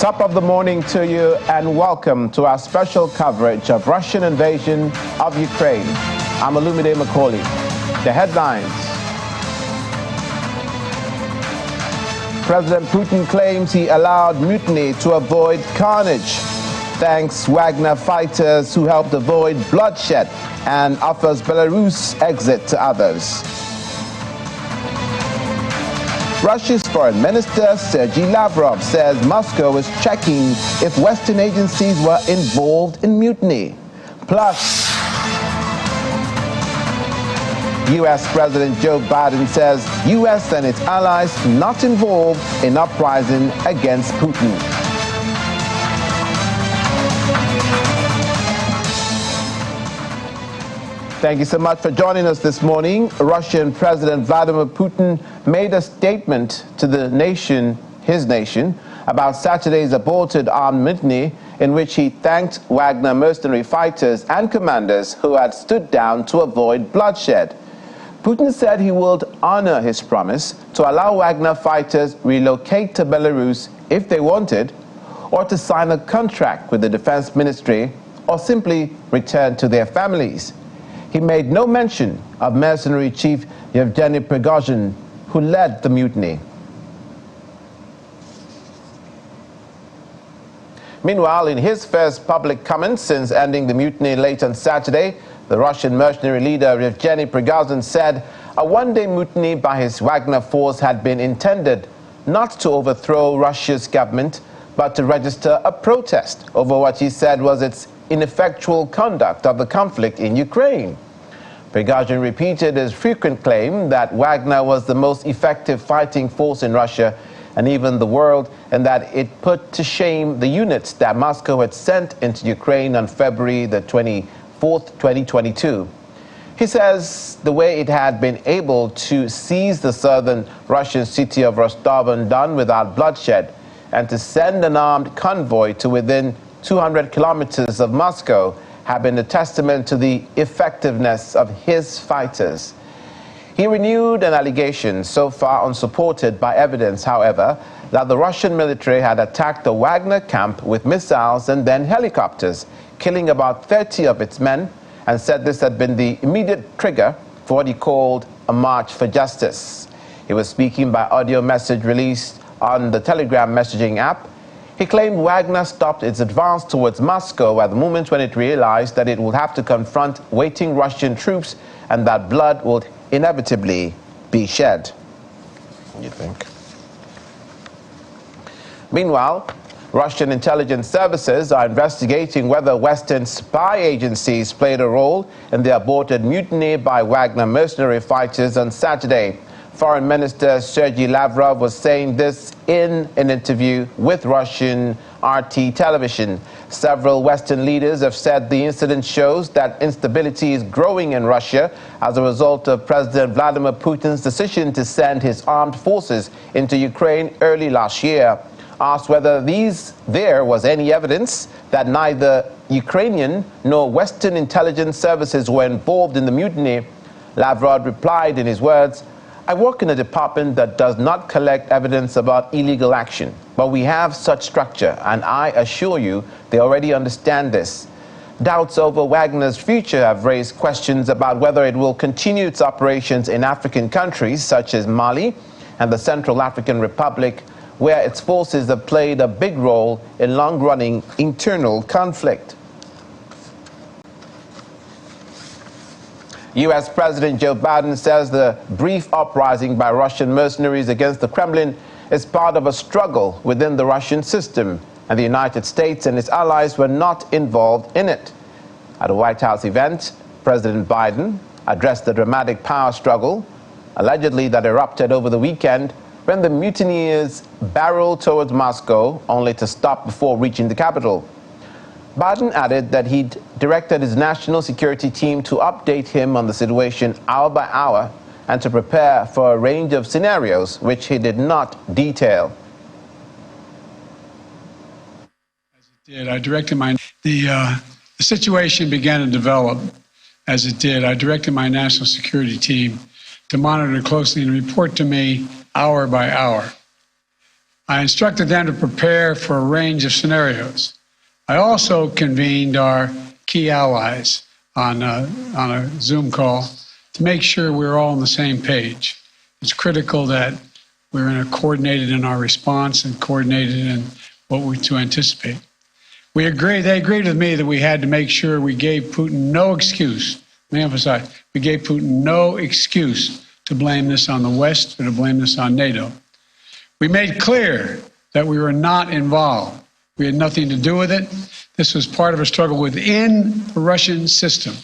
Top of the morning to you and welcome to our special coverage of Russian invasion of Ukraine. I'm Olumide Macaulay. The headlines. President Putin claims he allowed mutiny to avoid carnage. Thanks Wagner fighters who helped avoid bloodshed and offers Belarus exit to others. Russia's Foreign Minister Sergei Lavrov says Moscow is checking if Western agencies were involved in mutiny. Plus, U.S. President Joe Biden says U.S. and its allies not involved in uprising against Putin. Thank you so much for joining us this morning. Russian President Vladimir Putin made a statement to the nation, his nation, about Saturday's aborted armed mutiny in which he thanked Wagner mercenary fighters and commanders who had stood down to avoid bloodshed. Putin said he would honor his promise to allow Wagner fighters relocate to Belarus if they wanted, or to sign a contract with the defense ministry, or simply return to their families. He made no mention of mercenary chief Yevgeny Prigozhin, who led the mutiny. Meanwhile, in his first public comments since ending the mutiny late on Saturday, the Russian mercenary leader Yevgeny Prigozhin said a one-day mutiny by his Wagner force had been intended not to overthrow Russia's government, but to register a protest over what he said was its ineffectual conduct of the conflict in Ukraine. Prigozhin repeated his frequent claim that Wagner was the most effective fighting force in Russia and even the world, and that it put to shame the units that Moscow had sent into Ukraine on February the 24th, 2022. He says the way it had been able to seize the southern Russian city of Rostov-on-Don without bloodshed and to send an armed convoy to within 200 kilometers of Moscow have been a testament to the effectiveness of his fighters. He renewed an allegation, so far unsupported by evidence, however, that the Russian military had attacked the Wagner camp with missiles and then helicopters, killing about 30 of its men, and said this had been the immediate trigger for what he called a march for justice. He was speaking by audio message released on the Telegram messaging app. He claimed Wagner stopped its advance towards Moscow at the moment when it realized that it would have to confront waiting Russian troops and that blood would inevitably be shed. You think? Meanwhile, Russian intelligence services are investigating whether Western spy agencies played a role in the aborted mutiny by Wagner mercenary fighters on Saturday. Foreign Minister Sergei Lavrov was saying this in an interview with Russian RT television. Several Western leaders have said the incident shows that instability is growing in Russia as a result of President Vladimir Putin's decision to send his armed forces into Ukraine early last year. Asked whether there was any evidence that neither Ukrainian nor Western intelligence services were involved in the mutiny, Lavrov replied in his words, "I work in a department that does not collect evidence about illegal action, but we have such structure, and I assure you they already understand this." Doubts over Wagner's future have raised questions about whether it will continue its operations in African countries such as Mali and the Central African Republic, where its forces have played a big role in long-running internal conflict. U.S. President Joe Biden says the brief uprising by Russian mercenaries against the Kremlin is part of a struggle within the Russian system, and the United States and its allies were not involved in it. At a White House event, President Biden addressed the dramatic power struggle, allegedly that erupted over the weekend when the mutineers barreled towards Moscow, only to stop before reaching the capital. Biden added that he'd directed his national security team to update him on the situation hour by hour and to prepare for a range of scenarios, which he did not detail. As it did, I directed the situation began to develop as it did. I directed my national security team to monitor closely and report to me hour by hour. I instructed them to prepare for a range of scenarios. I also convened our key allies on a Zoom call to make sure we're all on the same page. It's critical that we're coordinated in our response and coordinated in what we to anticipate. They agreed with me that we had to make sure we gave Putin no excuse. Let me emphasize, we gave Putin no excuse to blame this on the West or to blame this on NATO. We made clear that we were not involved. We had nothing to do with it. This was part of a struggle within the Russian system.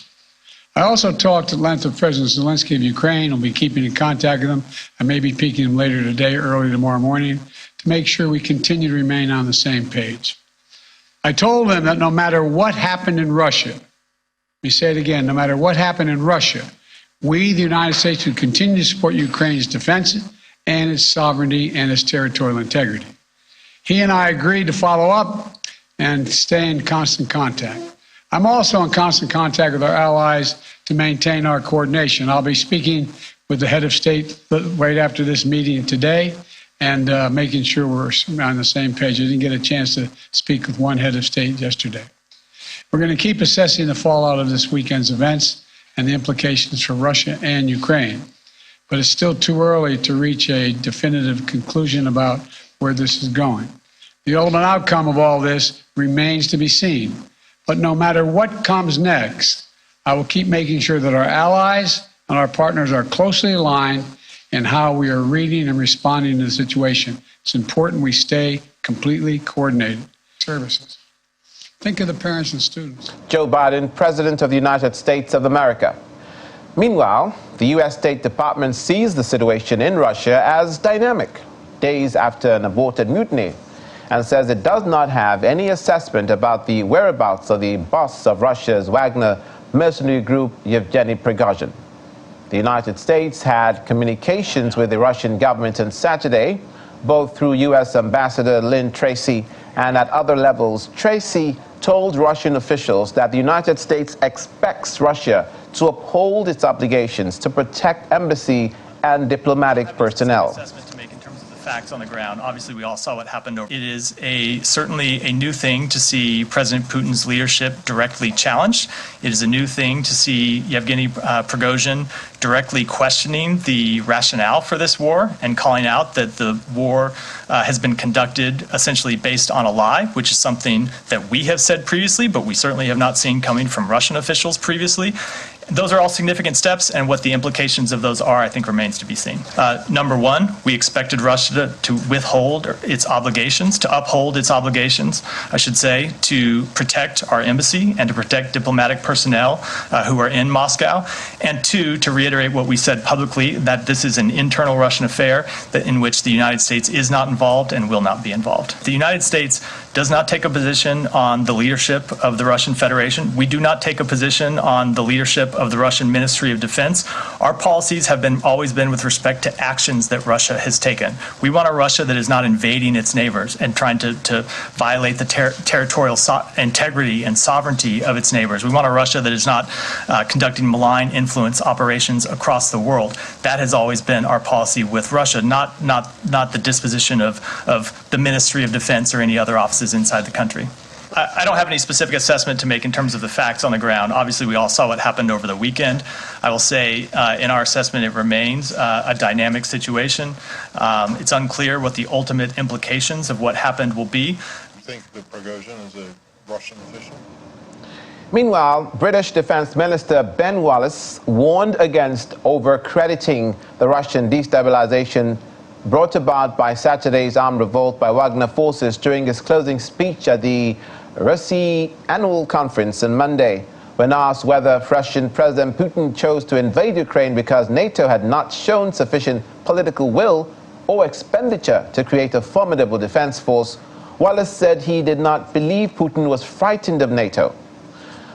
I also talked at length with President Zelensky of Ukraine. I'll be keeping in contact with him. I may be peeking him later today, early tomorrow morning, to make sure we continue to remain on the same page. I told them that no matter what happened in Russia, let me say it again, no matter what happened in Russia, we, the United States, would continue to support Ukraine's defense and its sovereignty and its territorial integrity. He and I agreed to follow up and stay in constant contact. I'm also in constant contact with our allies to maintain our coordination. I'll be speaking with the head of state right after this meeting today and making sure we're on the same page. I didn't get a chance to speak with one head of state yesterday. We're going to keep assessing the fallout of this weekend's events and the implications for Russia and Ukraine. But it's still too early to reach a definitive conclusion about where this is going. The ultimate outcome of all this remains to be seen. But no matter what comes next, I will keep making sure that our allies and our partners are closely aligned in how we are reading and responding to the situation. It's important we stay completely coordinated. Services. Think of the parents and students. Joe Biden, President of the United States of America. Meanwhile, the U.S. State Department sees the situation in Russia as dynamic, days after an aborted mutiny, and says it does not have any assessment about the whereabouts of the boss of Russia's Wagner mercenary group, Yevgeny Prigozhin. The United States had communications with the Russian government on Saturday, both through U.S. Ambassador Lynn Tracy and at other levels. Tracy told Russian officials that the United States expects Russia to uphold its obligations to protect embassy and diplomatic personnel. Facts on the ground. Obviously, we all saw what happened. It is certainly a new thing to see President Putin's leadership directly challenged. It is a new thing to see Yevgeny Prigozhin directly questioning the rationale for this war and calling out that the war has been conducted essentially based on a lie, which is something that we have said previously, but we certainly have not seen coming from Russian officials previously. Those are all significant steps, and what the implications of those are, I think, remains to be seen. Number one, we expected Russia to withhold its obligations, to uphold its obligations, I should say, to protect our embassy and to protect diplomatic personnel who are in Moscow. And two, to reiterate what we said publicly, that this is an internal Russian affair in which the United States is not involved and will not be involved. The United States does not take a position on the leadership of the Russian Federation. We do not take a position on the leadership of the Russian Ministry of Defense. Our policies have always been with respect to actions that Russia has taken. We want a Russia that is not invading its neighbors and trying to violate the territorial integrity and sovereignty of its neighbors. We want a Russia that is not conducting malign influence operations across the world. That has always been our policy with Russia, not the disposition of the Ministry of Defense or any other offices inside the country. I don't have any specific assessment to make in terms of the facts on the ground. Obviously, we all saw what happened over the weekend. I will say, in our assessment, it remains a dynamic situation. It's unclear what the ultimate implications of what happened will be. You think that Prigozhin is a Russian official? Meanwhile, British Defense Minister Ben Wallace warned against over-crediting the Russian destabilization brought about by Saturday's armed revolt by Wagner forces during his closing speech at the Russia annual conference on Monday. When asked whether Russian President Putin chose to invade Ukraine because NATO had not shown sufficient political will or expenditure to create a formidable defense force, Wallace said he did not believe Putin was frightened of NATO,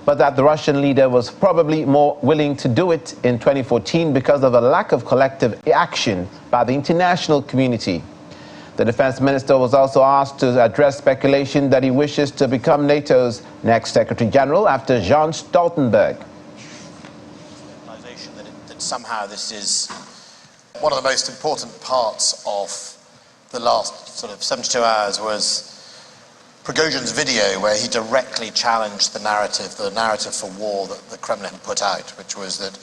but that the Russian leader was probably more willing to do it in 2014 because of a lack of collective action by the international community. The defense minister was also asked to address speculation that he wishes to become NATO's next Secretary General after Jens Stoltenberg. That somehow this is one of the most important parts of the last sort of 72 hours was Prigozhin's video where he directly challenged the narrative for war that the Kremlin put out, which was that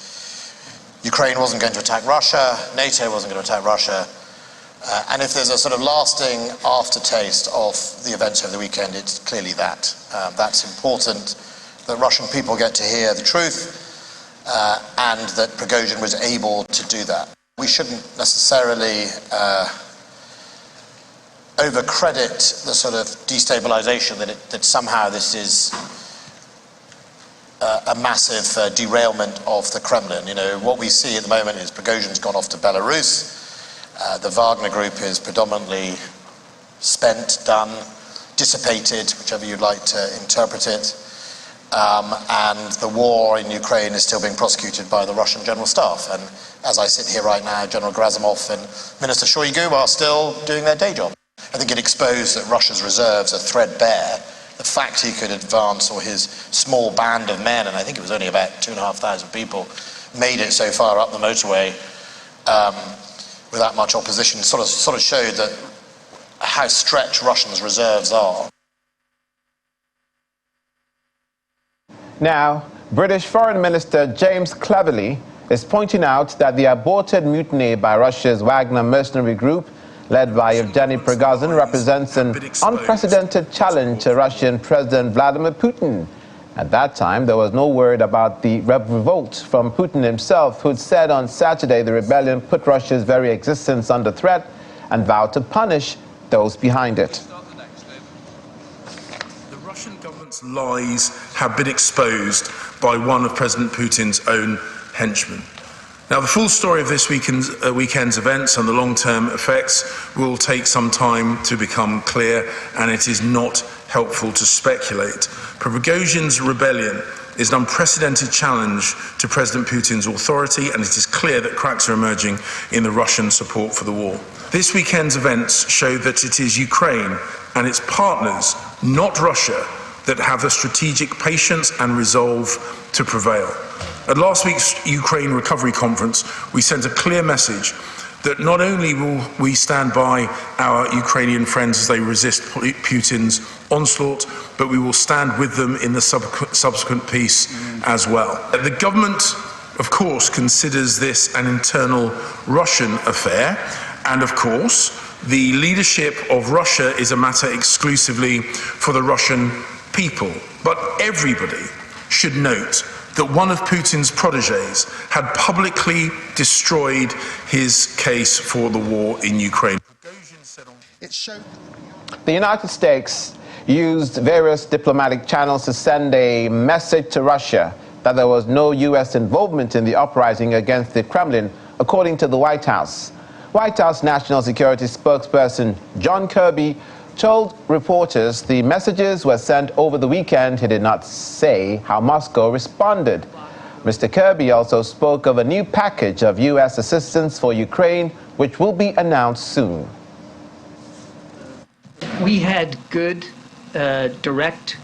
Ukraine wasn't going to attack Russia, NATO wasn't going to attack Russia, and if there's a sort of lasting aftertaste of the events over the weekend, it's clearly that. That's important, that Russian people get to hear the truth, and that Prigozhin was able to do that. We shouldn't necessarily overcredit the sort of destabilization that somehow this is a massive derailment of the Kremlin. You know, what we see at the moment is Prigozhin's gone off to Belarus. The Wagner group is predominantly spent, done, dissipated, whichever you'd like to interpret it. And the war in Ukraine is still being prosecuted by the Russian General Staff. And as I sit here right now, General Gerasimov and Minister Shoigu are still doing their day job. I think it exposed that Russia's reserves are threadbare. The fact he could advance, or his small band of men, and I think it was only about 2,500 people, made it so far up the motorway without much opposition, sort of showed that how stretched Russians' reserves are. Now, British Foreign Minister James Cleverly is pointing out that the aborted mutiny by Russia's Wagner mercenary group, led by Yevgeny Prigozhin, represents an unprecedented challenge to Russian President Vladimir Putin. At that time, there was no word about the revolt from Putin himself, who'd said on Saturday the rebellion put Russia's very existence under threat and vowed to punish those behind it. The Russian government's lies have been exposed by one of President Putin's own henchmen. Now, the full story of this weekend's events and the long-term effects will take some time to become clear, and it is not helpful to speculate. Prigozhin's rebellion is an unprecedented challenge to President Putin's authority, and it is clear that cracks are emerging in the Russian support for the war. This weekend's events show that it is Ukraine and its partners, not Russia, that have the strategic patience and resolve to prevail. At last week's Ukraine Recovery Conference, we sent a clear message that not only will we stand by our Ukrainian friends as they resist Putin's onslaught, but we will stand with them in the subsequent peace as well. The government, of course, considers this an internal Russian affair, and of course, the leadership of Russia is a matter exclusively for the Russian people. But everybody should note that one of Putin's protégés had publicly destroyed his case for the war in Ukraine. The United States used various diplomatic channels to send a message to Russia that there was no U.S. involvement in the uprising against the Kremlin, according to the White House. White House National Security spokesperson John Kirby told reporters the messages were sent over the weekend. He did not say how Moscow responded. Mr. Kirby also spoke of a new package of U.S. assistance for Ukraine, which will be announced soon. We had good, direct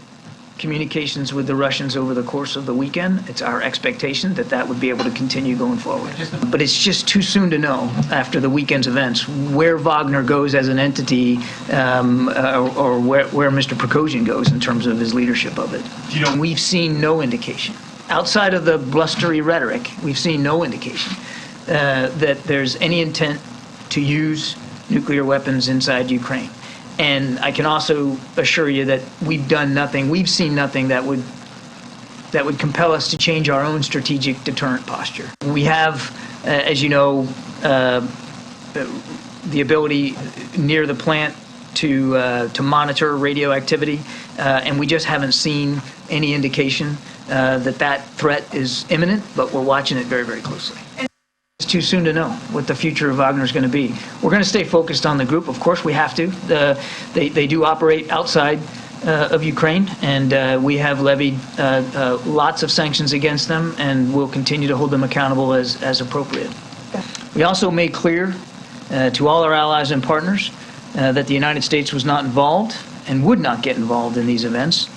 communications with the Russians over the course of the weekend. It's our expectation that that would be able to continue going forward. But it's just too soon to know, after the weekend's events, where Wagner goes as an entity, or where Mr. Prigozhin goes in terms of his leadership of it. We've seen no indication. Outside of the blustery rhetoric, we've seen no indication that there's any intent to use nuclear weapons inside Ukraine. And I can also assure you that we've done nothing, we've seen nothing that would compel us to change our own strategic deterrent posture. We have, as you know, the ability near the plant to monitor radioactivity, and we just haven't seen any indication that threat is imminent, but we're watching it very, very closely. It's too soon to know what the future of Wagner is going to be. We're going to stay focused on the group. Of course, we have to. They do operate outside of Ukraine, and we have levied lots of sanctions against them, and we'll continue to hold them accountable as appropriate. We also made clear to all our allies and partners that the United States was not involved and would not get involved in these events,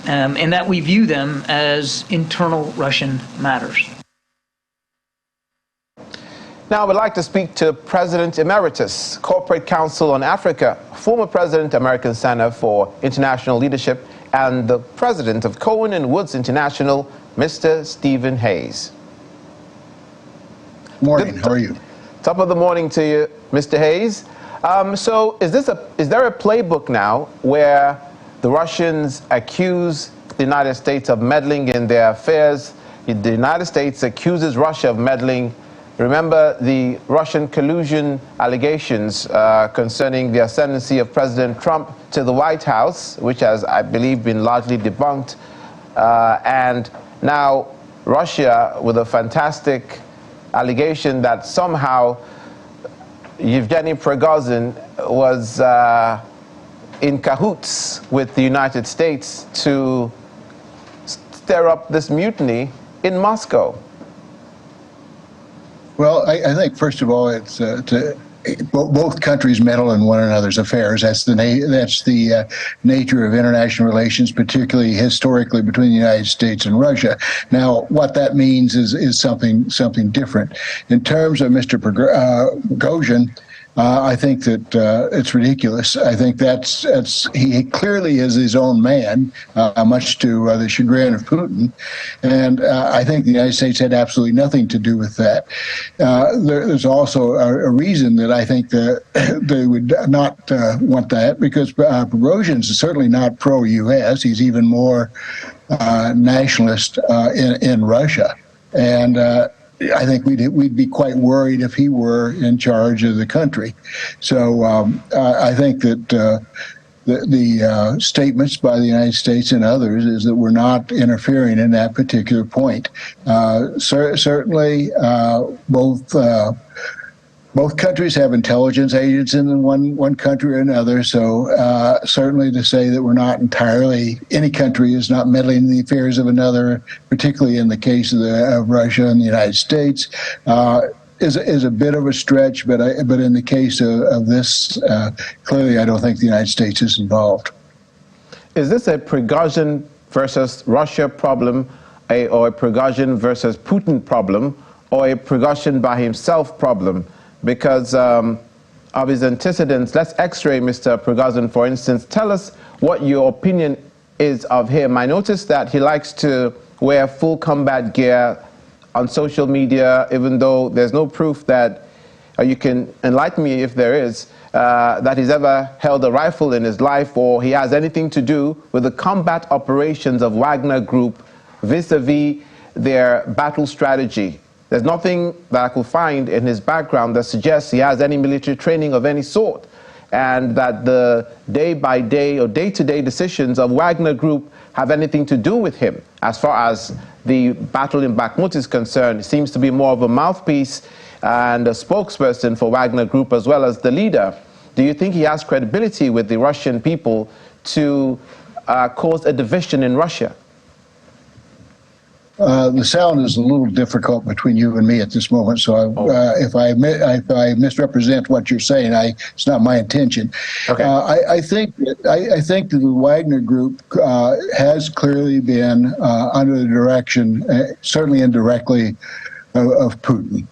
and that we view them as internal Russian matters. Now, I would like to speak to President Emeritus, Corporate Council on Africa, former President, American Center for International Leadership, and the President of Cohen and Woods International, Mr. Stephen Hayes. Morning, how are you? Top of the morning to you, Mr. Hayes. So is there a playbook now where the Russians accuse the United States of meddling in their affairs? The United States accuses Russia of meddling. Remember the Russian collusion allegations concerning the ascendancy of President Trump to the White House, which has, I believe, been largely debunked. And now Russia with a fantastic allegation that somehow Yevgeny Prigozhin was in cahoots with the United States to stir up this mutiny in Moscow. Well, I think, first of all, it's both countries meddle in one another's affairs. That's the nature of international relations, particularly historically between the United States and Russia. Now, what that means is something different. In terms of Mr. Prigozhin, I think that it's ridiculous. I think he clearly is his own man, much to the chagrin of Putin, and I think the United States had absolutely nothing to do with that. There's also a reason that I think that they would not want that, because Prigozhin is certainly not pro-U.S. He's even more nationalist in Russia, and I think we'd be quite worried if he were in charge of the country. So I think that the statements by the United States and others is that we're not interfering in that particular point. Certainly, both countries have intelligence agents in one country or another, so certainly to say that we're not entirely, any country is not meddling in the affairs of another, particularly in the case of Russia and the United States, is a bit of a stretch, but in the case of this, clearly I don't think the United States is involved. Is this a Prigozhin versus Russia problem, or a Prigozhin versus Putin problem, or a Prigozhin by himself problem? Because of his antecedents, let's x-ray Mr. Prigozhin, for instance. Tell us what your opinion is of him. I noticed that he likes to wear full combat gear on social media, even though there's no proof that, you can enlighten me if there is, that he's ever held a rifle in his life, or he has anything to do with the combat operations of Wagner Group vis-a-vis their battle strategy. There's nothing that I could find in his background that suggests he has any military training of any sort, and that the day-by-day or day-to-day decisions of Wagner Group have anything to do with him. As far as the battle in Bakhmut is concerned, he seems to be more of a mouthpiece and a spokesperson for Wagner Group as well as the leader. Do you think he has credibility with the Russian people to cause a division in Russia? The sound is a little difficult between you and me at this moment, so if I misrepresent what you're saying, it's not my intention. Okay. I think that the Wagner Group has clearly been under the direction, certainly indirectly, of Putin.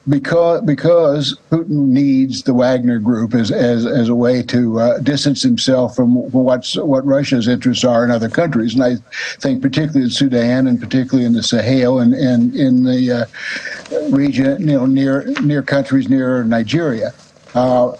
Because Putin needs the Wagner Group as a way to distance himself from what Russia's interests are in other countries, and I think particularly in Sudan and particularly in the Sahel and in the region, near countries near Nigeria. The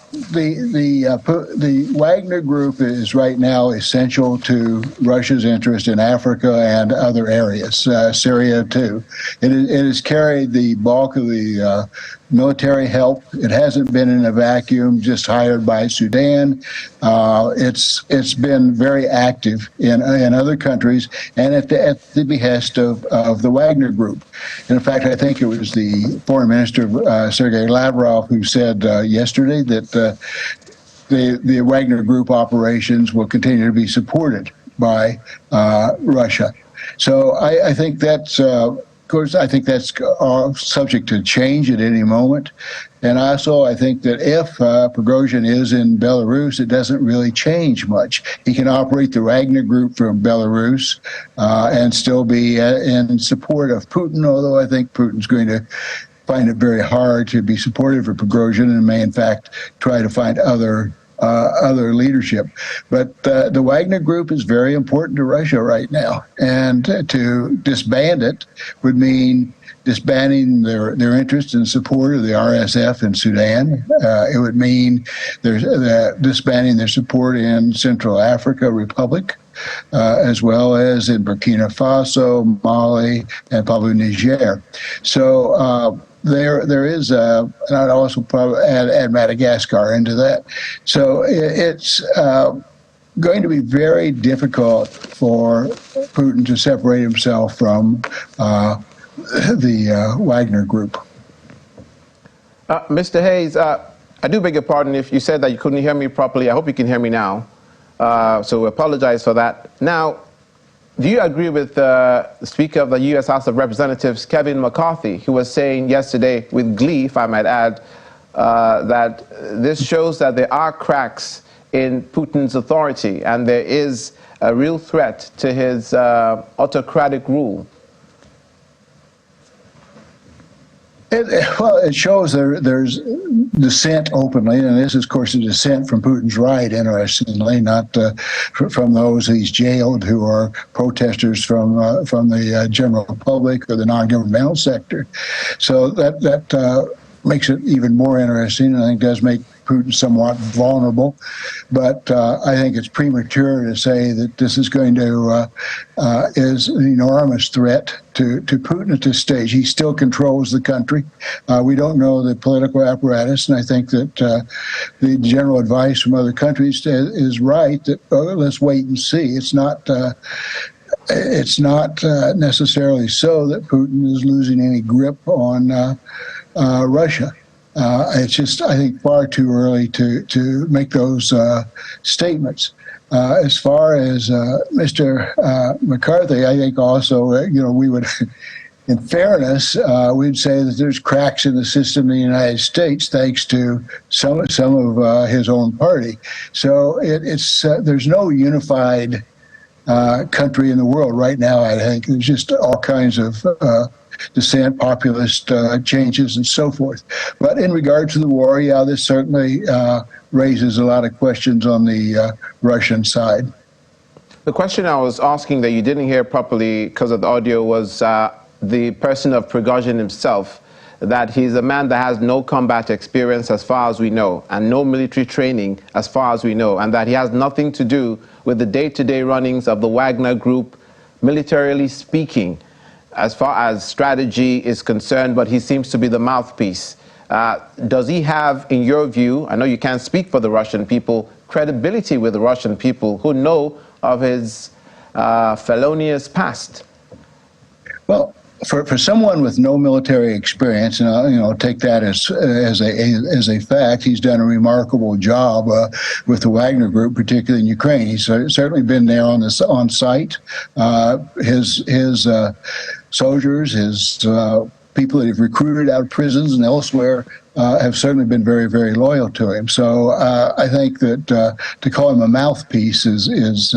Wagner Group is right now essential to Russia's interest in Africa and other areas, Syria too. It has carried the bulk of the military help. It hasn't been in a vacuum, just hired by Sudan. It's been very active in other countries and at the behest of the Wagner Group. And in fact, I think it was the foreign minister, Sergei Lavrov, who said yesterday that the Wagner Group operations will continue to be supported by Russia. So I think that's of course, I think that's subject to change at any moment. And also, I think that if Prigozhin is in Belarus, it doesn't really change much. He can operate the Wagner Group from Belarus and still be in support of Putin, although I think Putin's going to find it very hard to be supportive of Prigozhin and may, in fact, try to find other leadership. But the Wagner Group is very important to Russia right now, and to disband it would mean disbanding their interest and support of the RSF in Sudan. It would mean disbanding their support in Central Africa Republic, as well as in Burkina Faso, Mali, and probably Niger. So there is, and I'd also probably add Madagascar into that. So it's going to be very difficult for Putin to separate himself from the Wagner Group. Mr. Hayes, I do beg your pardon if you said that you couldn't hear me properly. I hope you can hear me now. So we apologize for that. Now, do you agree with the Speaker of the U.S. House of Representatives, Kevin McCarthy, who was saying yesterday, with glee, if I might add, that this shows that there are cracks in Putin's authority and there is a real threat to his autocratic rule? It shows there's dissent openly, and this is, of course, a dissent from Putin's right, interestingly, not from those he's jailed who are protesters from the general public or the non-governmental sector. So that makes it even more interesting, and I think does make Putin somewhat vulnerable. But I think it's premature to say that this is going to is an enormous threat to Putin at this stage. He still controls the country. We don't know the political apparatus, and I think that the general advice from other countries is right, that let's wait and see. It's not necessarily so that Putin is losing any grip on Russia. It's just, I think, far too early to make those statements. As far as Mr. McCarthy, I think also, we would, in fairness, we'd say that there's cracks in the system in the United States thanks to some of his own party. So it's there's no unified country in the world right now. I think there's just all kinds of dissent, populist changes, and so forth. But in regard to the war, yeah, this certainly raises a lot of questions on the Russian side. The question I was asking that you didn't hear properly because of the audio was the person of Prigozhin himself, that he's a man that has no combat experience as far as we know, and no military training as far as we know, and that he has nothing to do with the day-to-day runnings of the Wagner Group, militarily speaking, as far as strategy is concerned, but he seems to be the mouthpiece. Does he have, in your view, I know you can't speak for the Russian people, credibility with the Russian people who know of his felonious past? Well, for someone with no military experience, and take that as a fact, he's done a remarkable job with the Wagner Group, particularly in Ukraine. He's certainly been there on site. His soldiers, his people that he's recruited out of prisons and elsewhere have certainly been very, very loyal to him. So I think that to call him a mouthpiece is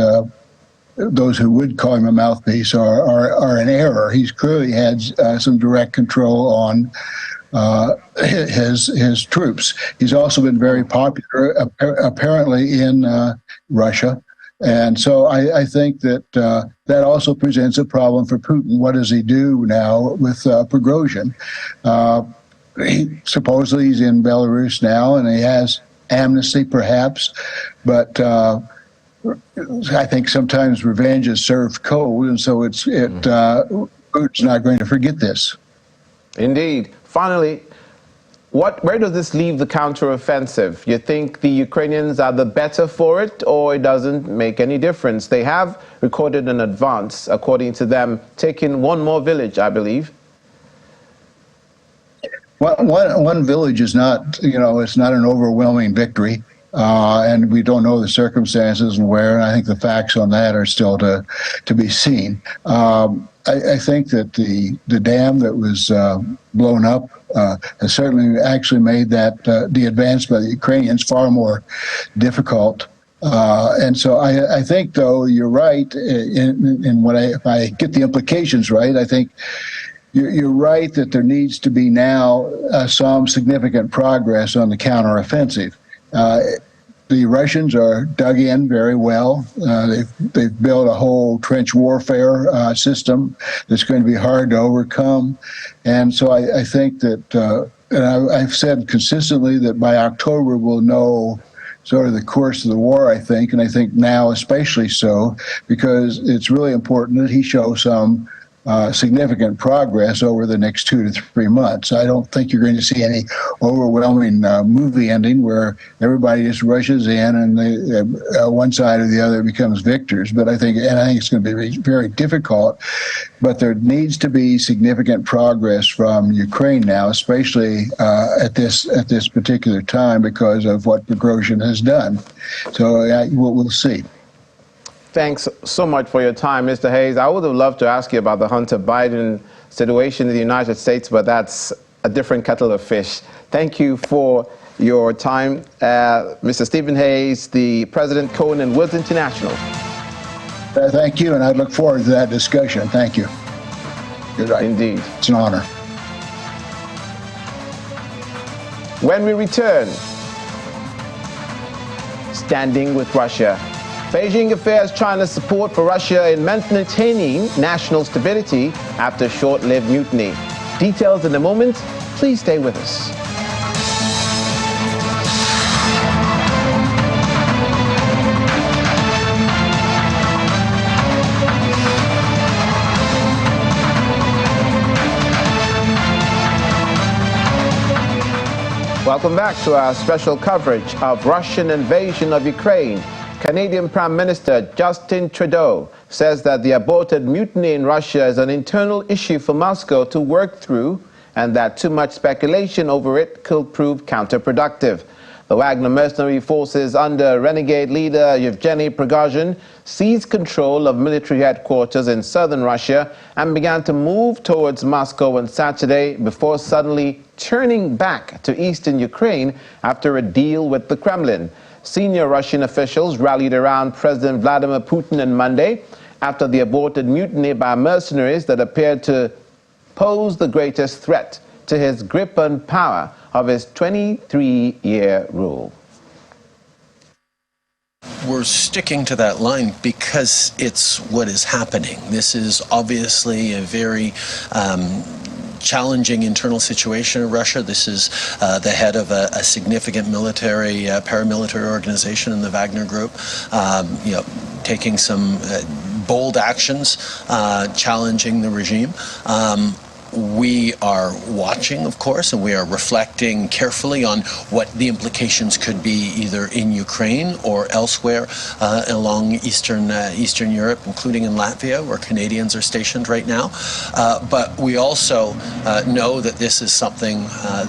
those who would call him a mouthpiece are in error. He's clearly had some direct control on his troops. He's also been very popular, apparently, in Russia. And so I think that that also presents a problem for Putin. What does he do now with Prigozhin? Supposedly he's in Belarus now, and he has amnesty, perhaps, but I think sometimes revenge is served cold, and so Putin's not going to forget this. Indeed. Finally, where does this leave the counteroffensive? You think the Ukrainians are the better for it, or it doesn't make any difference? They have recorded an advance, according to them, taking one more village, I believe. One village is not, it's not an overwhelming victory. And we don't know the circumstances and where, and I think the facts on that are still to be seen. I think that the dam that was blown up has certainly actually made that the advance by the Ukrainians far more difficult. And so I think, though, you're right in what if I get the implications right, I think you're right that there needs to be now some significant progress on the counteroffensive. The Russians are dug in very well. They've built a whole trench warfare system that's going to be hard to overcome. And so I think that, and I've said consistently that by October we'll know sort of the course of the war, I think, and I think now especially so, because it's really important that he show some significant progress over the next 2 to 3 months. I don't think you're going to see any overwhelming movie ending where everybody just rushes in and one side or the other becomes victors. But I think it's going to be very difficult. But there needs to be significant progress from Ukraine now, especially at this particular time because of what Prigozhin has done. So we'll see. Thanks so much for your time, Mr. Hayes. I would have loved to ask you about the Hunter Biden situation in the United States, but that's a different kettle of fish. Thank you for your time, Mr. Stephen Hayes, the President, Cohen & Woods International. Thank you, and I look forward to that discussion. Thank you. Good night. Indeed. It's an honor. When we return, standing with Russia. Beijing affirms China's support for Russia in maintaining national stability after short-lived mutiny. Details in a moment. Please stay with us. Welcome back to our special coverage of Russian invasion of Ukraine. Canadian Prime Minister Justin Trudeau says that the aborted mutiny in Russia is an internal issue for Moscow to work through and that too much speculation over it could prove counterproductive. The Wagner mercenary forces under renegade leader Yevgeny Prigozhin seized control of military headquarters in southern Russia and began to move towards Moscow on Saturday before suddenly turning back to eastern Ukraine after a deal with the Kremlin. Senior Russian officials rallied around President Vladimir Putin on Monday after the aborted mutiny by mercenaries that appeared to pose the greatest threat to his grip on power of his 23-year rule. We're sticking to that line because it's what is happening. This is obviously a very challenging internal situation in Russia. This is the head of a significant military, paramilitary organization in the Wagner Group, taking some bold actions, challenging the regime. We are watching, of course, and we are reflecting carefully on what the implications could be either in Ukraine or elsewhere along Eastern Europe, including in Latvia, where Canadians are stationed right now. But we also know that this is something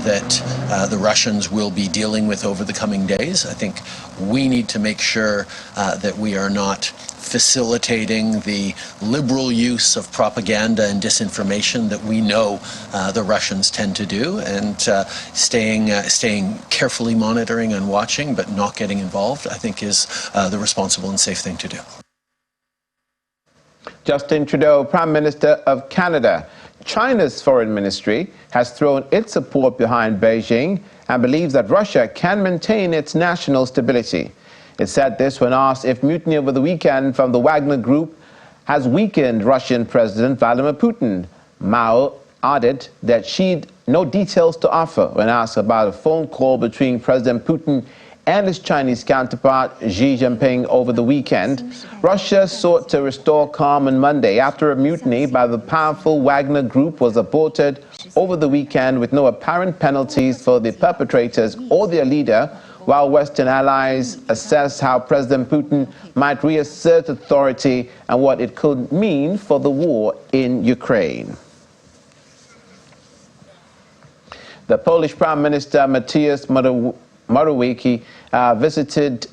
that the Russians will be dealing with over the coming days. I think we need to make sure that we are not facilitating the liberal use of propaganda and disinformation that we know the Russians tend to do, and staying carefully monitoring and watching, but not getting involved, I think is the responsible and safe thing to do. Justin Trudeau, Prime Minister of Canada. China's foreign ministry has thrown its support behind Beijing and believes that Russia can maintain its national stability. It said this when asked if mutiny over the weekend from the Wagner Group has weakened Russian President Vladimir Putin. Mao added that she'd no details to offer when asked about a phone call between President Putin and his Chinese counterpart Xi Jinping over the weekend. Russia sought to restore calm on Monday after a mutiny by the powerful Wagner Group was aborted over the weekend with no apparent penalties for the perpetrators or their leader, while Western allies assess how President Putin might reassert authority and what it could mean for the war in Ukraine. The Polish Prime Minister Mateusz Morawiecki visited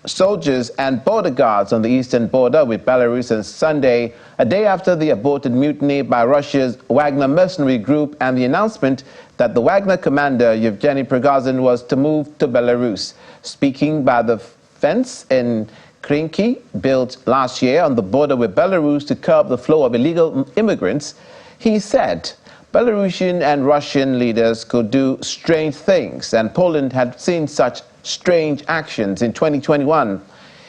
soldiers and border guards on the eastern border with Belarus on Sunday, a day after the aborted mutiny by Russia's Wagner mercenary group and the announcement that the Wagner commander Yevgeny Prigozhin was to move to Belarus. Speaking by the fence in Krinky, built last year on the border with Belarus to curb the flow of illegal immigrants, He said Belarusian and Russian leaders could do strange things, and Poland had seen such strange actions in 2021.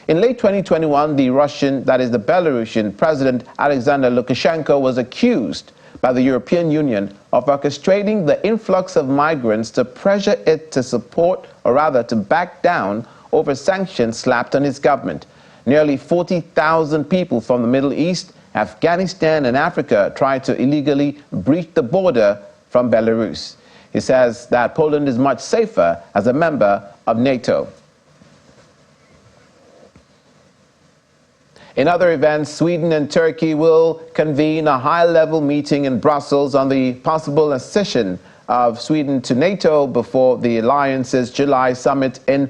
In late 2021, the Belarusian President Alexander Lukashenko was accused by the European Union of orchestrating the influx of migrants to pressure it to support, or rather to back down, over sanctions slapped on his government. Nearly 40,000 people from the Middle East, Afghanistan and Africa tried to illegally breach the border from Belarus. He says that Poland is much safer as a member of NATO. In other events, Sweden and Turkey will convene a high-level meeting in Brussels on the possible accession of Sweden to NATO before the alliance's July summit in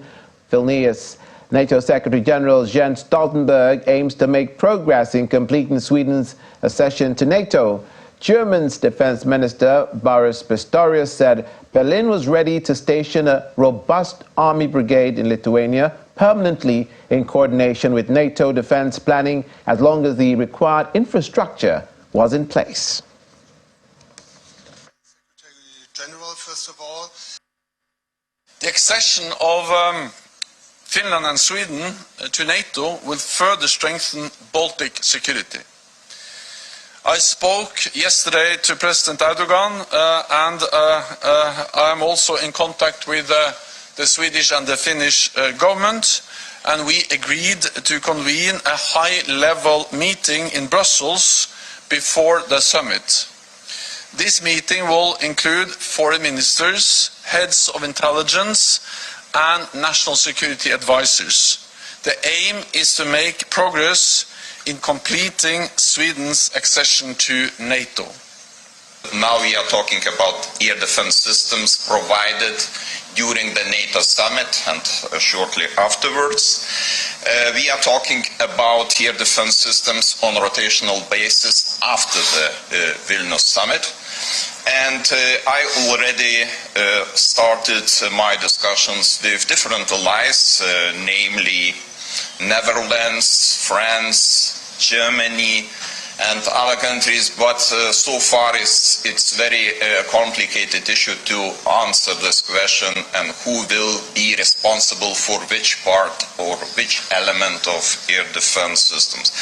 Vilnius. NATO Secretary General Jens Stoltenberg aims to make progress in completing Sweden's accession to NATO. Germany's Defense Minister Boris Pistorius said Berlin was ready to station a robust army brigade in Lithuania permanently in coordination with NATO defense planning as long as the required infrastructure was in place. Secretary General, first of all, the accession of Finland and Sweden to NATO will further strengthen Baltic security. I spoke yesterday to President Erdogan and I am also in contact with the Swedish and the Finnish government, and we agreed to convene a high-level meeting in Brussels before the summit. This meeting will include foreign ministers, heads of intelligence and national security advisors. The aim is to make progress in completing Sweden's accession to NATO. Now we are talking about air defense systems provided during the NATO summit and shortly afterwards. We are talking about air defense systems on a rotational basis after the Vilnius summit. And I already started my discussions with different allies, namely Netherlands, France, Germany, and other countries, but so far it's very complicated issue to answer this question and who will be responsible for which part or which element of air defense systems.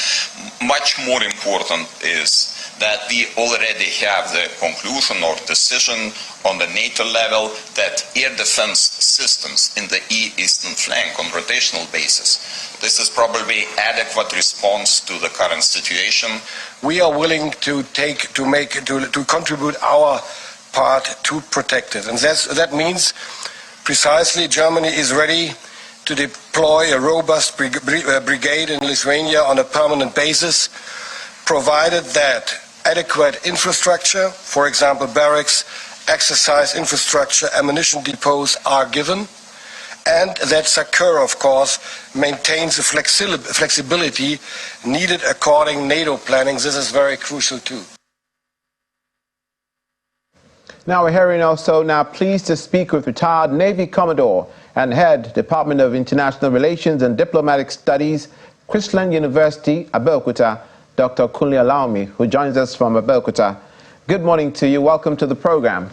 Much more important is that we already have the conclusion or decision on the NATO level that air defense systems in the eastern flank on rotational basis, this is probably adequate response to the current situation. We are willing to contribute our part to protect it, and that means precisely Germany is ready to deploy a robust brigade in Lithuania on a permanent basis, provided that adequate infrastructure, for example barracks, exercise infrastructure, ammunition depots are given, and that SACEUR, of course, maintains the flexibility needed according NATO planning. This is very crucial too. Now we're hearing also pleased to speak with retired Navy Commodore and Head Department of International Relations and Diplomatic Studies, Christian University, Abeokuta, Dr. Kunle Alaomi, who joins us from Abeokuta. Good morning to you. Welcome to the program.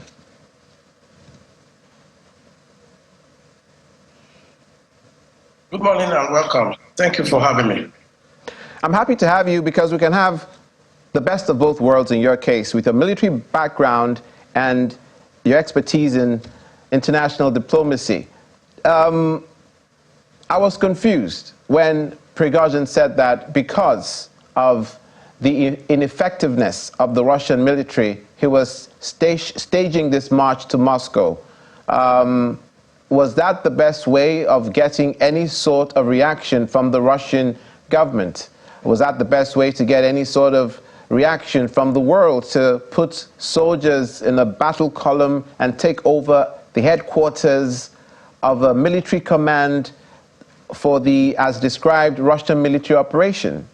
Good morning and welcome. Thank you for having me. I'm happy to have you because we can have the best of both worlds in your case, with your military background and your expertise in international diplomacy. I was confused when Prigozhin said that because of the ineffectiveness of the Russian military, he was staging this march to Moscow. Was that the best way of getting any sort of reaction from the Russian government? Was that the best way to get any sort of reaction from the world, to put soldiers in a battle column and take over the headquarters of a military command for the, as described, Russian military operation?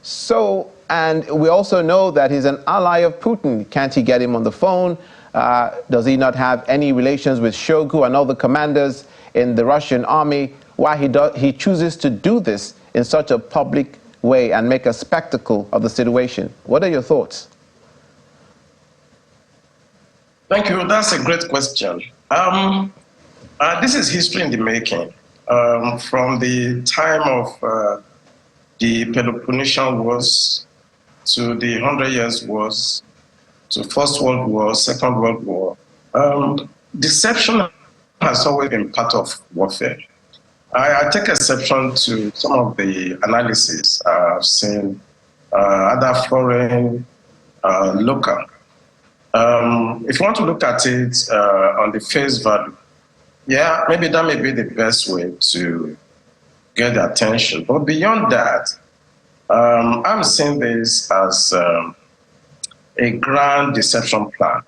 So, and we also know that he's an ally of Putin. Can't he get him on the phone? Does he not have any relations with Shoigu and other commanders in the Russian army? Why he chooses to do this in such a public way and make a spectacle of the situation? What are your thoughts? Thank you. That's a great question. This is history in the making. From the time of the Peloponnesian Wars to the 100 Years' Wars to First World War, Second World War, deception has always been part of warfare. I take exception to some of the analysis I've seen, other foreign, local. If you want to look at it on the face value, yeah, maybe that may be the best way to get attention. But beyond that, I'm seeing this as a grand deception plan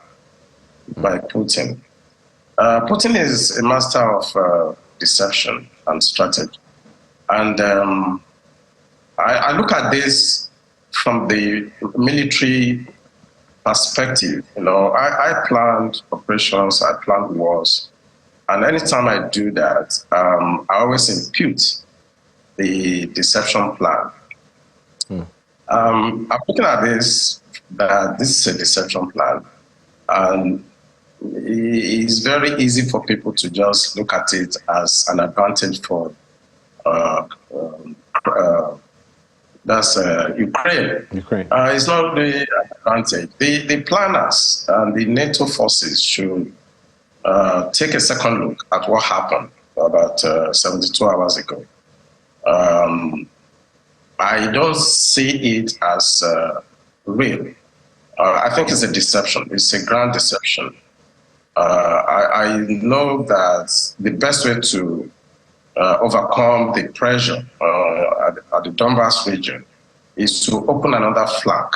by Putin. Putin is a master of deception and strategy. And I look at this from the military perspective. You know, I planned operations, I planned wars, and anytime I do that, I always impute the deception plan. I'm looking at this, that this is a deception plan, and it's very easy for people to just look at it as an advantage for that's Ukraine. It's not the advantage. The planners and the NATO forces should take a second look at what happened about 72 hours ago. I don't see it as real. I think it's a deception. It's a grand deception. I know that the best way to overcome the pressure at the Donbass region is to open another flank.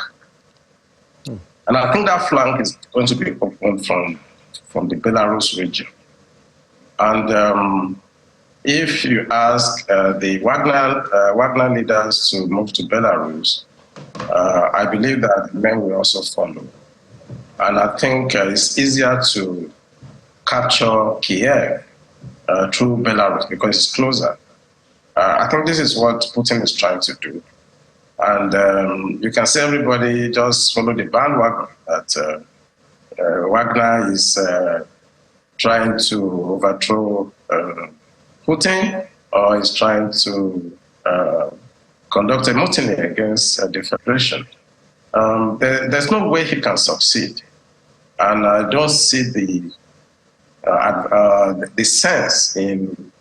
And I think that flank is going to be opened from the Belarus region. And if you ask the Wagner leaders to move to Belarus, I believe that men will also follow. And I think it's easier to capture Kiev through Belarus because it's closer. I think this is what Putin is trying to do. And you can see everybody just follow the bandwagon that Wagner is trying to overthrow Putin, or is trying to conduct a mutiny against the Federation. There's no way he can succeed. And I don't see the sense in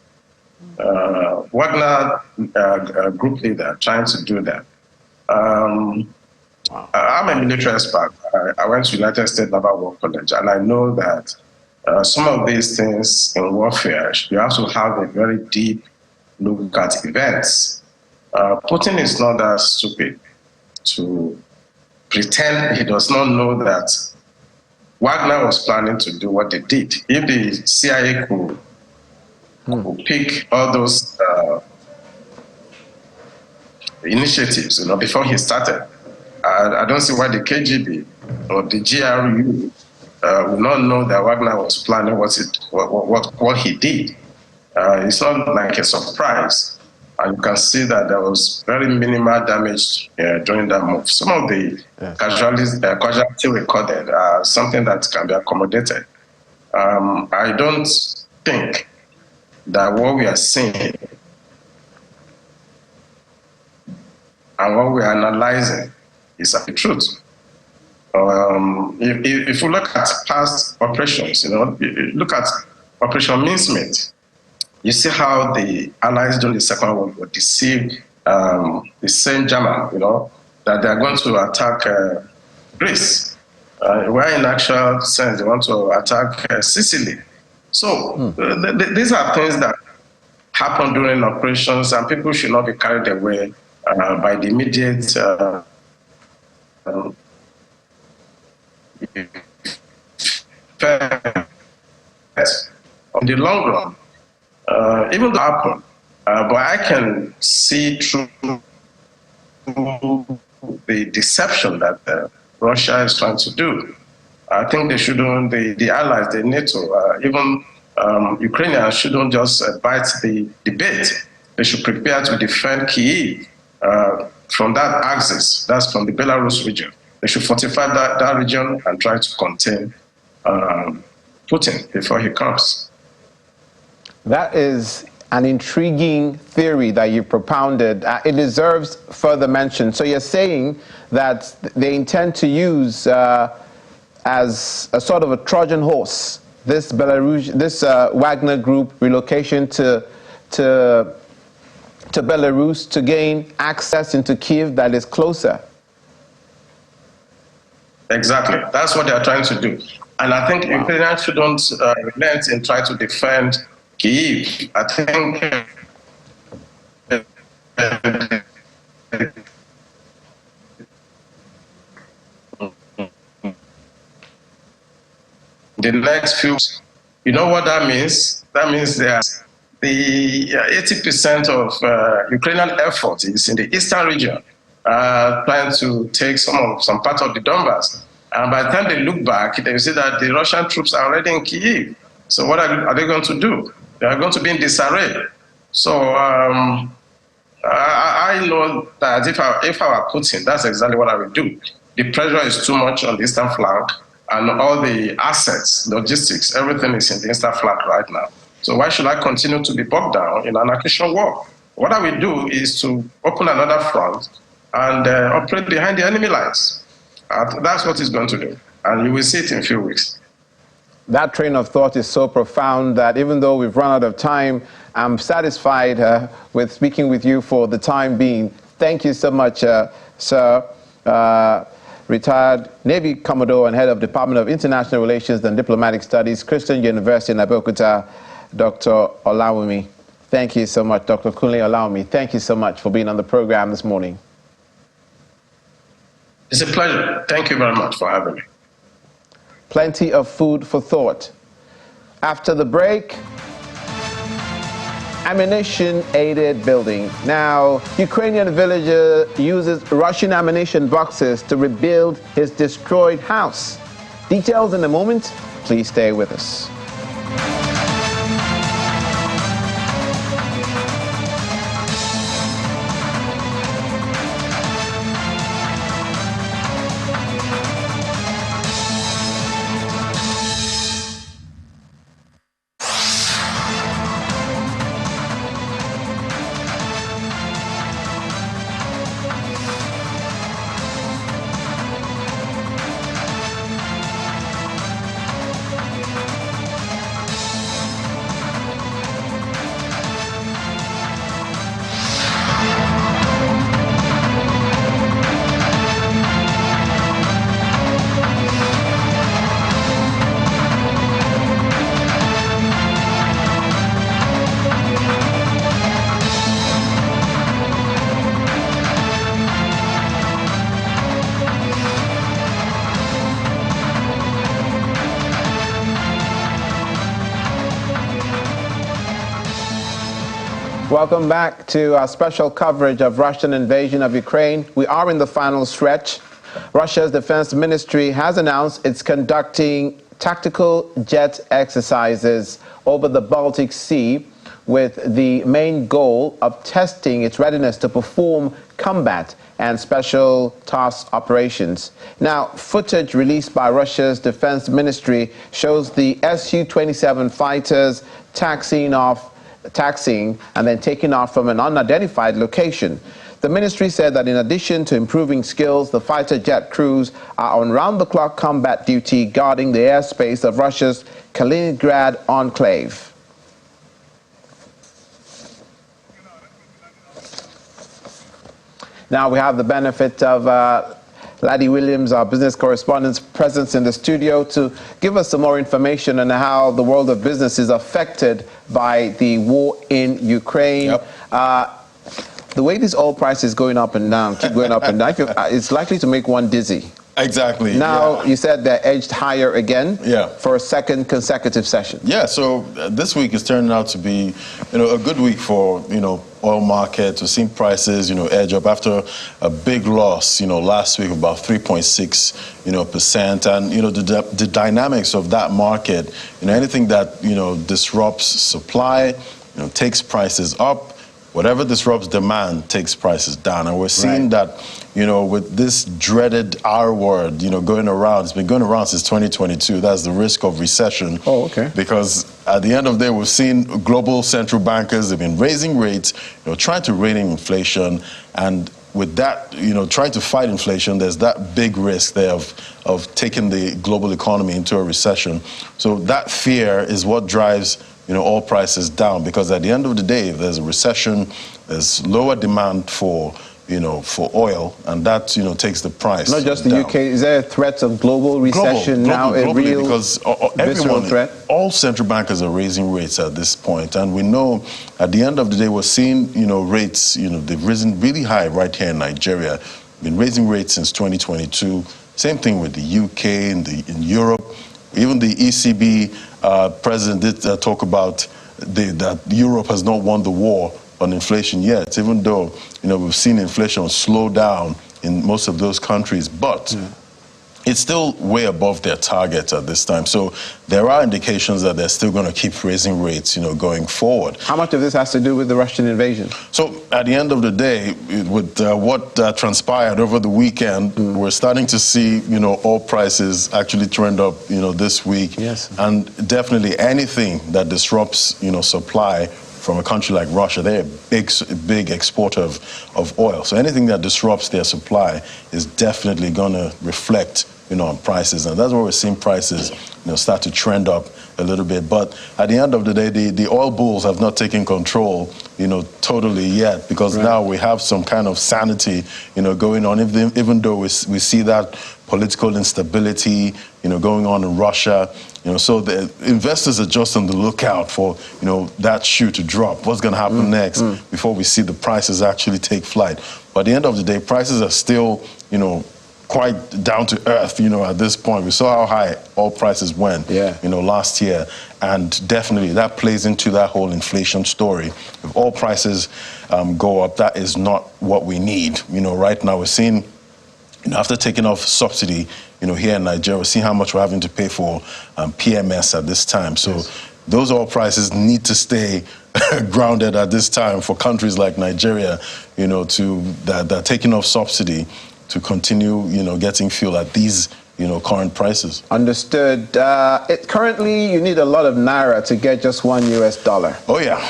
Wagner group leader trying to do that. I'm a military expert. I went to United States Naval War College, and I know that some of these things in warfare, you have to have a very deep look at events. Putin is not that stupid to pretend he does not know that Wagner was planning to do what they did. If the CIA could pick all those initiatives, before he started, I don't see why the KGB or the GRU would not know that Wagner was planning what he did. It's not like a surprise. And you can see that there was very minimal damage during that move. Some of the casualty recorded are something that can be accommodated. I don't think that what we are seeing and what we are analyzing is the truth. If you look at past operations, look at Operation Mincemeat, you see how the Allies during the Second World War deceived the same German, that they are going to attack Greece, where in actual sense they want to attack Sicily. So these are things that happen during operations, and people should not be carried away by the immediate on the long run. Even though happen, but I can see through the deception that Russia is trying to do. I think they shouldn't, the allies, the NATO, even Ukrainians shouldn't just bite the bait. They should prepare to defend Kyiv from that axis, that's from the Belarus region. They should fortify that region and try to contain Putin before he comes. That is an intriguing theory that you propounded. It deserves further mention. So you're saying that they intend to use as a sort of a Trojan horse this Wagner Group relocation to Belarus to gain access into Kyiv that is closer. Exactly. That's what they are trying to do. And I think Ukrainians shouldn't relent in trying to defend Kyiv. I think the next few, you know what that means? That means that the 80% of Ukrainian effort is in the eastern region, trying to take some part of the Donbass. And by the time they look back, they see that the Russian troops are already in Kyiv. So what are they going to do? They are going to be in disarray. So I know that if I were Putin, that's exactly what I would do. The pressure is too much on the eastern flank, and all the assets, logistics, everything is in the eastern flank right now. So why should I continue to be bogged down in an accusation war? What I will do is to open another front and operate behind the enemy lines. That's what he's going to do, and you will see it in a few weeks. That train of thought is so profound that even though we've run out of time, I'm satisfied with speaking with you for the time being. Thank you so much, sir. Retired Navy Commodore and Head of Department of International Relations and Diplomatic Studies, Christian University in Abeokuta, Dr. Olawumi. Thank you so much, Dr. Kunle Olawumi. Thank you so much for being on the program this morning. It's a pleasure. Thank you very much for having me. Plenty of food for thought. After the break, ammunition-aided building. Now, Ukrainian villager uses Russian ammunition boxes to rebuild his destroyed house. Details in a moment. Please stay with us. Welcome back to our special coverage of Russian invasion of Ukraine. We are in the final stretch. Russia's defense ministry has announced it's conducting tactical jet exercises over the Baltic Sea with the main goal of testing its readiness to perform combat and special task operations. Now, footage released by Russia's defense ministry shows the Su-27 fighters taxiing and then taking off from an unidentified location. The ministry said that in addition to improving skills, the fighter jet crews are on round-the-clock combat duty guarding the airspace of Russia's Kaliningrad enclave. Now we have the benefit of Laddie Williams, our business correspondent's presence in the studio to give us some more information on how the world of business is affected by the war in Ukraine. Yep. The way this oil price is going up and down, keep going up and down, it's likely to make one dizzy. Exactly. Now, you said they're edged higher again for a second consecutive session. Yeah, so this week is turning out to be, a good week for, oil markets. We've seen prices, edge up after a big loss, last week, about 3.6%. And, the dynamics of that market, anything that, disrupts supply, takes prices up, whatever disrupts demand takes prices down. And we're seeing that, with this dreaded R word, going around, it's been going around since 2022. That's the risk of recession. Oh, okay. Because at the end of the day, we've seen global central bankers, they've been raising rates, trying to rein in inflation. And with that, trying to fight inflation, there's that big risk there of taking the global economy into a recession. So that fear is what drives oil prices down, because at the end of the day, if there's a recession, there's lower demand for oil, and that takes the price. Not just the down. UK. Is there a threat of global recession now? A real because visceral threat? All central bankers are raising rates at this point, and we know at the end of the day, we're seeing rates. They've risen really high right here in Nigeria. Been raising rates since 2022. Same thing with the UK and in Europe. Even the ECB president did talk about that Europe has not won the war on inflation yet, even though we've seen inflation slow down in most of those countries, but it's still way above their target at this time. So there are indications that they're still going to keep raising rates, going forward. How much of this has to do with the Russian invasion? So at the end of the day, with what transpired over the weekend, we're starting to see, oil prices actually trend up, this week. Yes. And definitely anything that disrupts, supply from a country like Russia, they're a big exporter of oil. So anything that disrupts their supply is definitely going to reflect, on prices. And that's where we're seeing prices, start to trend up a little bit. But at the end of the day, the oil bulls have not taken control, totally yet, because now we have some kind of sanity, going on, even though we see that political instability, going on in Russia. So the investors are just on the lookout for, that shoe to drop. What's going to happen next before we see the prices actually take flight? But at the end of the day, prices are still, quite down to earth, at this point. We saw how high oil prices went, last year. And definitely that plays into that whole inflation story. If oil prices go up, that is not what we need. Right now we're seeing, after taking off subsidy, here in Nigeria, we're seeing how much we're having to pay for PMS at this time. So those oil prices need to stay grounded at this time for countries like Nigeria, that are taking off subsidy to continue, getting fuel at these, current prices. Understood. Currently, you need a lot of naira to get just $1. Oh, yeah.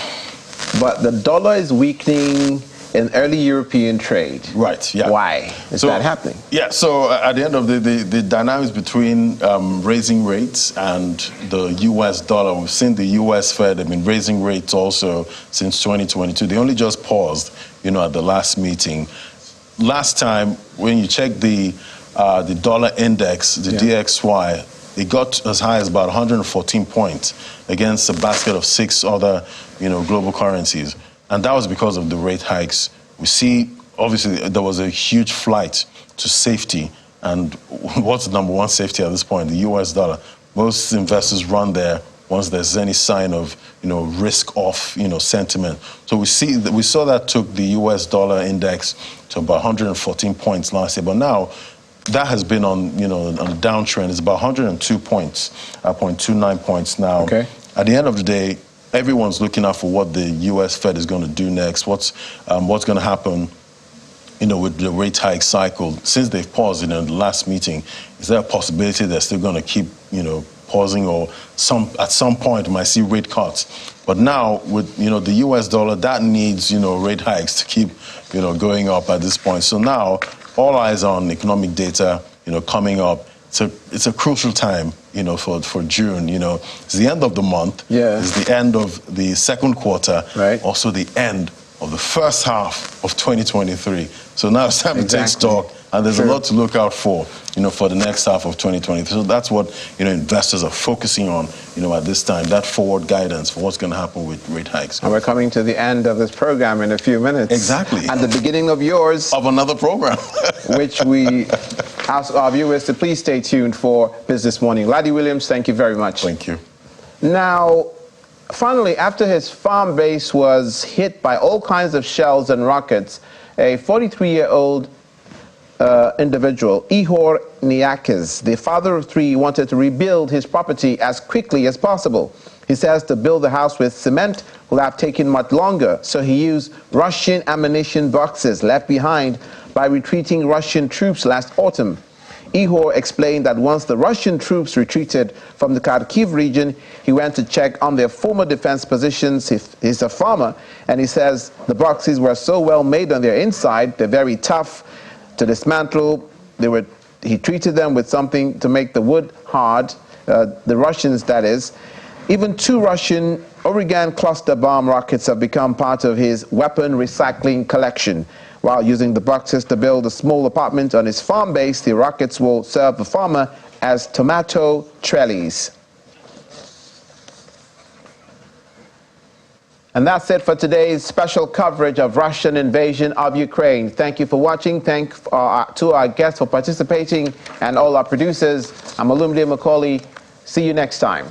But the dollar is weakening in early European trade. Right, yeah. Why is that happening? Yeah, so at the end of the dynamics between raising rates and the U.S. dollar, we've seen the U.S. Fed have been raising rates also since 2022. They only just paused, at the last meeting. Last time, when you check the dollar index, the DXY, it got as high as about 114 points against a basket of 6 other, global currencies. And that was because of the rate hikes. We see, obviously, there was a huge flight to safety. And what's the number one safety at this point? The U.S. dollar. Most investors run there once there's any sign of, risk-off, sentiment. So we saw that took the U.S. dollar index to about 114 points last year. But now, that has been on a downtrend. It's about 102 points, 0.29 points now. Okay. At the end of the day, everyone's looking out for what the U.S. Fed is going to do next. What's going to happen, with the rate hike cycle? Since they've paused, in the last meeting, is there a possibility they're still going to keep, pausing, or at some point we might see rate cuts? But now with the U.S. dollar, that needs rate hikes to keep going up at this point. So now all eyes on economic data coming up. It's a crucial time for June. It's the end of the month. Yeah. It's the end of the second quarter. Right. Also the end of the first half of 2023. So now it's time to take stock, and there's a lot to look out for, for the next half of 2023. So that's what, investors are focusing on, at this time, that forward guidance for what's going to happen with rate hikes. And we're coming to the end of this program in a few minutes. Exactly. And the beginning of yours. Of another program. which we ask our viewers to please stay tuned for Business Morning. Laddie Williams, thank you very much. Thank you. Now, finally, after his farm base was hit by all kinds of shells and rockets, a 43-year-old individual, Ihor Niakis, the father of three, wanted to rebuild his property as quickly as possible. He says to build the house with cement will have taken much longer, so he used Russian ammunition boxes left behind by retreating Russian troops last autumn. Ihor explained that once the Russian troops retreated from the Kharkiv region, he went to check on their former defense positions. He's a farmer, and he says the boxes were so well made on their inside, they're very tough to dismantle. He treated them with something to make the wood hard, the Russians, that is. Even 2 Russian Oregon cluster bomb rockets have become part of his weapon recycling collection. While using the boxes to build a small apartment on his farm base, the rockets will serve the farmer as tomato trellis. And that's it for today's special coverage of Russian invasion of Ukraine. Thank you for watching. Thanks to our guests for participating and all our producers. I'm Olumide Macaulay. See you next time.